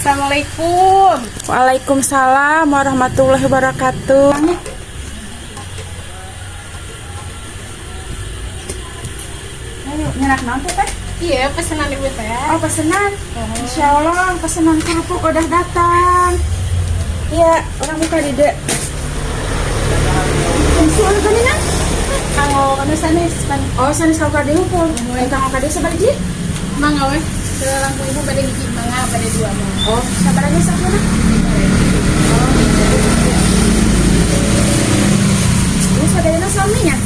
Assalamualaikum. Waalaikumsalam warahmatullahi wabarakatuh. Ayo, nyerak nanti teh? Iya, pesanan ibu teh. Oh, pesanan. Insya Allah, pesanan kerupuk udah datang. Iya, orang buka di dek. Suara kan ini? Kalau kanu sanes pan Oh, sanis kau kade hukum. Kang kade sebalji? mangga we. Langkung ibu pada hiji mangga pada dua mangga. Oh, sabar aja sakuna. Ini saudaranya suaminya?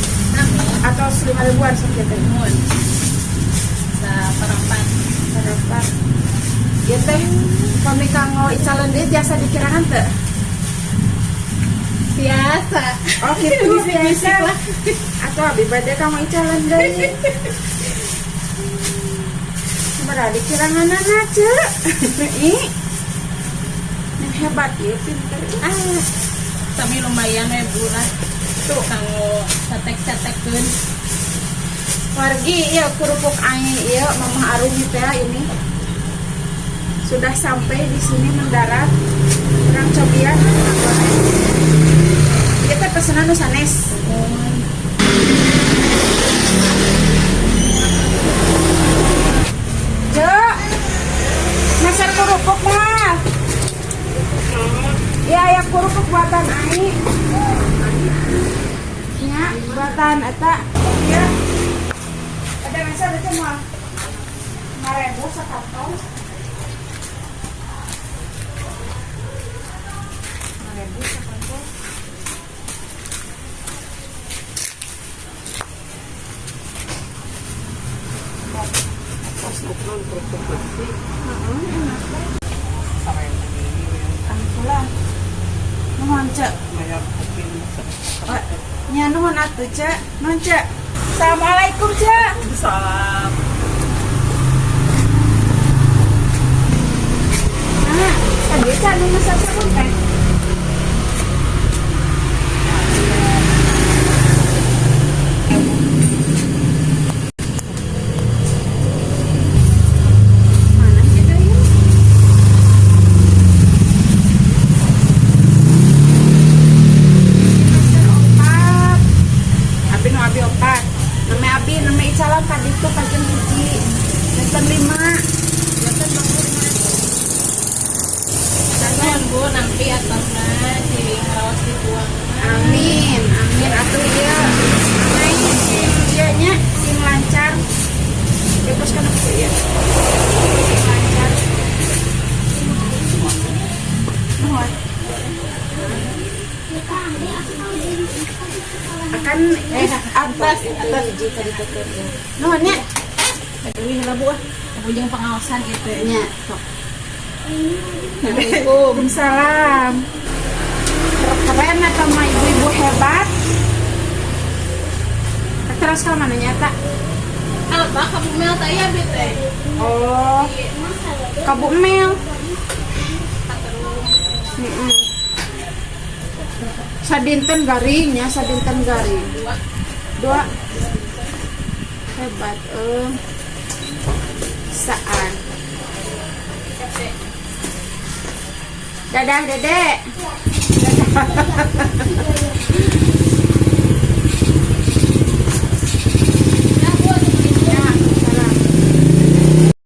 Atau 5 ribuan sakit Nuhun. Sa parapat. Harapan. Ya teh, kami kanggo icalan dia biasa dikirakan teh. Biasa. Oh gitu, Bisik-bisik biasa. lah. Atau abi bade kamu icalan deui. Sabaraha dikirakan anak cek. Ih. Yang hebat ya, pinter. Tapi lumayan we Bu lah. Tuh kanggo cetek-cetekkeun. Wargi ya kerupuk aing ya Mama Arumi teh ini. Sudah sampai di sini mendarat. Orang cobian. Kita pesanan nu sanes. Cek, masak kerupuk mah. Ya, ya kerupuk buatan Ai. Ya, buatan eta. Ya. Ada masak itu mah. 5.000 sekantong. 5.000 sekantong. Nuhun cek. Nya nuhun atuh cek. Nuhun cek. Assalamualaikum cek. Salam. Nah, tadi cek nu masak sabun teh. Mana kita ya? Opat. Abi nu abi opat. Nama abi nama icalan tadi itu pajen hiji. Pesen 5. Nuhun Bu, nanti atasna cing raos dituang. Amin, amin atuh ieu. Amin, ieu nya sing lancar. Terus kan aku ya. Lancar. Nuhun. Akan atas hiji tadi tutur. Nuhun nya. Aduh, heula Bu ah. Aku jeung pengawasan gitu Nya. Sok. Waalaikumsalam. Keren atau sama ibu-ibu hebat. Terus ke mana nyata? Apa kamu mel teh ya bete? Oh, Kabu Mel. Sadinten garingnya, sadinten garing. Dua. Hebat. Saan. Dadah, Dedek. Dadah.